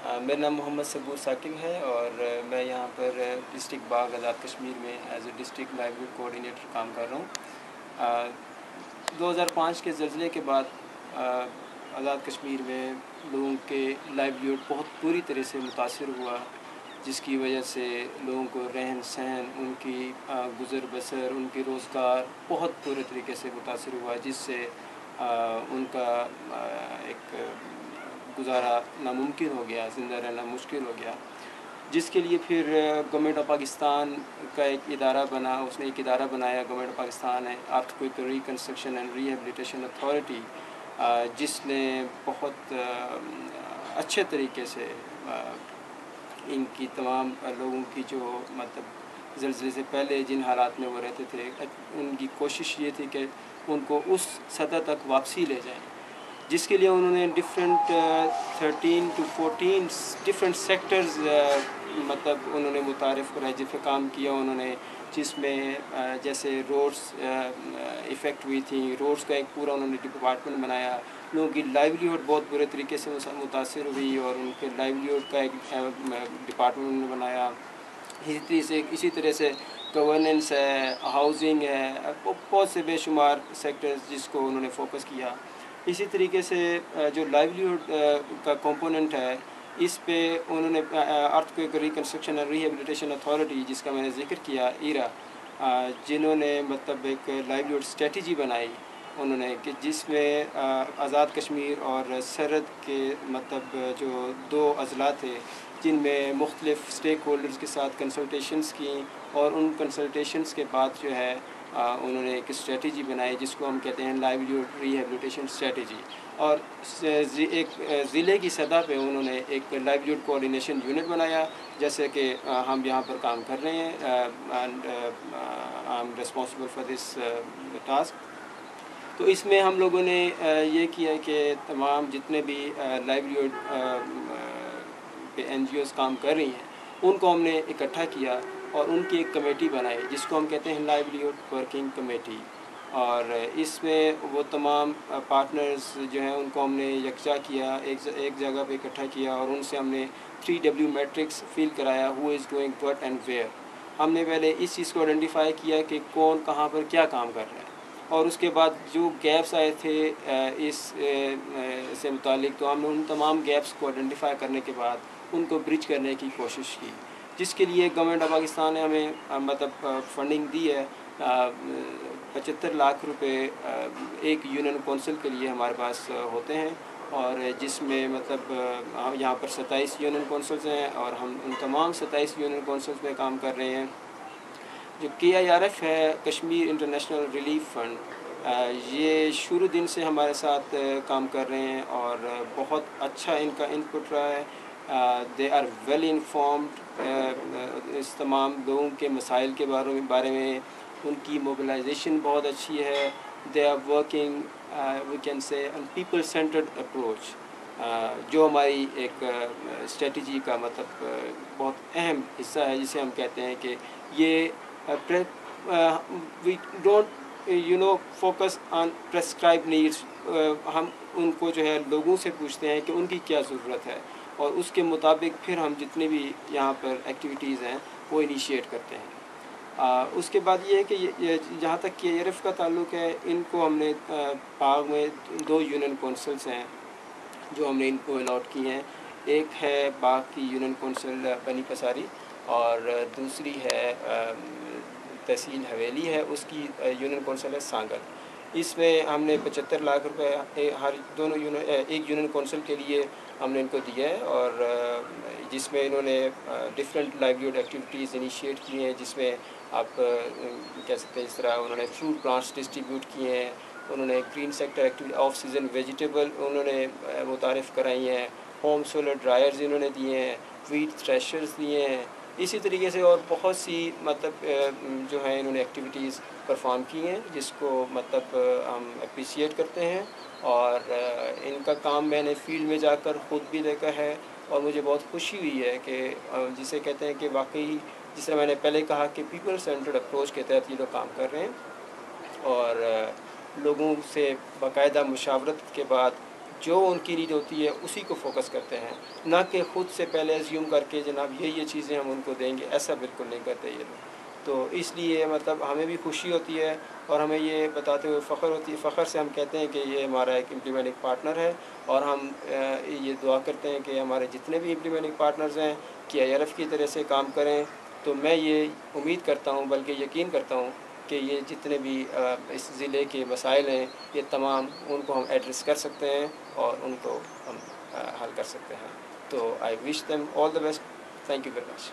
میرا نام محمد صبور ثاقب ہے اور میں یہاں پر ڈسٹرکٹ باغ آزاد کشمیر میں ایز اے ڈسٹرکٹ لائیولیہوڈ کوآرڈینیٹر کام کر رہا ہوں۔ 2005 کے زلزلے کے بعد آزاد کشمیر میں لوگوں کے لائیولیہوڈ بہت بری طرح سے متاثر ہوا، جس کی وجہ سے لوگوں کو رہن سہن، ان کی گزر بسر، ان کی روزگار بہت برے طریقے سے متاثر ہوا، جس سے ان کا ایک گزارا ناممکن ہو گیا، زندہ رہنا مشکل ہو گیا، جس کے لیے پھر گورنمنٹ آف پاکستان کا ایک ادارہ بنا۔ اس نے ایک ادارہ بنایا، گورنمنٹ آف پاکستان ہے earthquake reconstruction and rehabilitation authority, جس نے بہت اچھے طریقے سے ان کی تمام لوگوں کی جو مطلب زلزلے سے پہلے جن حالات میں وہ رہتے تھے، ان کی کوشش یہ تھی کہ ان کو اس سطح تک واپسی لے جائیں، جس کے لیے انہوں نے ڈفرینٹ 13 to 14 ڈفرینٹ سیکٹرز مطلب انہوں نے متعارف کرائے، جس پہ کام کیا انہوں نے، جس میں جیسے روڈس افیکٹ ہوئی تھیں، روڈس کا ایک پورا انہوں نے ڈپارٹمنٹ بنایا۔ لوگوں کی لائیولیہوڈ بہت برے طریقے سے متاثر ہوئی اور ان کے لائیولیہوڈ کا ایک ڈپارٹمنٹ انہوں نے بنایا۔ اسی طرح سے گورننس ہے، ہاؤسنگ ہے، بہت سے بے شمار سیکٹرز جس کو انہوں نے فوکس کیا۔ اسی طریقے سے جو لائیولیہوڈ کا کمپوننٹ ہے، اس پہ انہوں نے earthquake reconstruction and rehabilitation authority, جس کا میں نے ذکر کیا، ایرا، جنہوں نے مطلب ایک لائیولیہوڈ اسٹریٹجی بنائی انہوں نے، کہ جس میں آزاد کشمیر اور سرحد کے مطلب جو دو اضلاع تھے، جن میں مختلف اسٹیک ہولڈرز کے ساتھ کنسلٹیشنز کیں، اور ان کنسلٹیشنز کے بعد جو ہے انہوں نے ایک اسٹریٹجی بنائی جس کو ہم کہتے ہیں لائیولیہوڈ ریہیبلیٹیشن اسٹریٹجی، اور ایک ضلع کی سطح پہ انہوں نے ایک لائیولیہوڈ کوآرڈینیشن یونٹ بنایا، جیسے کہ ہم یہاں پر کام کر رہے ہیں، and I am responsible for this task. تو اس میں ہم لوگوں نے یہ کیا کہ تمام جتنے بھی لائیولیہوڈ پہ این جی اوز کام کر رہی ہیں، ان کو ہم نے اکٹھا کیا اور ان کی ایک کمیٹی بنائی جس کو ہم کہتے ہیں لائیولیہوڈ ورکنگ کمیٹی، اور اس میں وہ تمام پارٹنرز جو ہیں ان کو ہم نے یکجا کیا، ایک جگہ پہ اکٹھا کیا، اور ان سے ہم نے 3W میٹرکس فیل کرایا، who is doing what and where. ہم نے پہلے اس چیز کو آئیڈینٹیفائی کیا کہ کون کہاں پر کیا کام کر رہا ہے، اور اس کے بعد جو گیپس آئے تھے اس سے متعلق، تو ہم نے ان تمام گیپس کو آئیڈینٹیفائی کرنے کے بعد ان کو برج کرنے کی کوشش کی، جس کے لیے گورنمنٹ آف پاکستان نے ہمیں مطلب فنڈنگ دی ہے۔ 75 لاکھ روپے ایک یونین کونسل کے لیے ہمارے پاس ہوتے ہیں، اور جس میں مطلب یہاں پر 27 یونین کونسلز ہیں، اور ہم ان تمام 27 یونین کونسلز پہ کام کر رہے ہیں۔ جو KIRF ہے، کشمیر انٹرنیشنل ریلیف فنڈ، یہ شروع دن سے ہمارے ساتھ کام کر رہے ہیں اور بہت اچھا ان کا انپٹ رہا ہے۔ دے آر ویل انفارمڈ، اس تمام لوگوں کے مسائل کے بارے میں ان کی موبلائزیشن بہت اچھی ہے۔ They are working we can say on people centred approach, جو ہماری ایک اسٹریٹجی کا مطلب بہت اہم حصہ ہے، جسے ہم کہتے ہیں کہ یہ we don't focus on prescribe needs. ہم ان کو جو ہے لوگوں سے پوچھتے ہیں کہ ان کی کیا ضرورت ہے، اور اس کے مطابق پھر ہم جتنے بھی یہاں پر ایکٹیویٹیز ہیں وہ انیشیٹ کرتے ہیں۔ اس کے بعد یہ ہے کہ جہاں تک KIRF کا تعلق ہے، ان کو ہم نے باغ میں 2 یونین کونسلز ہیں جو ہم نے ان کو الاٹ کی ہیں۔ ایک ہے باغ کی یونین کونسل بنی پساری، اور دوسری ہے تحصیل حویلی ہے، اس کی یونین کونسل ہے سانگل۔ اس میں ہم نے 75 لاکھ روپے ایک یونین کونسل کے لیے ہم نے ان کو دیا ہے، اور جس میں انہوں نے ڈفرینٹ لائیولیہوڈ ایکٹیویٹیز انیشیٹ کی ہیں، جس میں آپ کہہ سکتے ہیں، اس طرح انہوں نے فروٹ پلانٹس ڈسٹریبیوٹ کیے ہیں، انہوں نے green sector activity, of season vegetable انہوں نے متعارف کرائی ہیں، ہوم سولر ڈرائرز انہوں نے دیے ہیں، ویٹ تھریشرز دیے ہیں۔ اسی طریقے سے اور بہت سی مطلب جو ہیں انہوں نے ایکٹیویٹیز پرفارم کی ہیں، جس کو مطلب ہم اپریشیٹ کرتے ہیں، اور ان کا کام میں نے فیلڈ میں جا کر خود بھی دیکھا ہے، اور مجھے بہت خوشی ہوئی ہے کہ جسے کہتے ہیں کہ واقعی جس طرح میں نے پہلے کہا کہ پیپل سینٹرڈ اپروچ کے تحت یہ لوگ کام کر رہے ہیں، اور لوگوں سے باقاعدہ مشاورت کے بعد جو ان کی نیڈ ہوتی ہے اسی کو فوکس کرتے ہیں، نہ کہ خود سے پہلے ایزیوم کر کے جناب یہ چیزیں ہم ان کو دیں گے، ایسا بالکل نہیں کرتے یہ لوگ۔ تو اس لیے مطلب ہمیں بھی خوشی ہوتی ہے اور ہمیں یہ بتاتے ہوئے فخر سے ہم کہتے ہیں کہ یہ ہمارا ایک امپلیمنٹنگ پارٹنر ہے، اور ہم یہ دعا کرتے ہیں کہ ہمارے جتنے بھی امپلیمنٹنگ پارٹنرز ہیں کہ IRF کی طرح سے کام کریں۔ تو میں یہ امید کرتا ہوں، بلکہ یقین کرتا ہوں کہ یہ جتنے بھی اس ضلع کے مسائل ہیں یہ تمام ان کو ہم ایڈریس کر سکتے ہیں اور ان کو ہم حل کر سکتے ہیں۔ تو I wish them all the best. Thank you very much.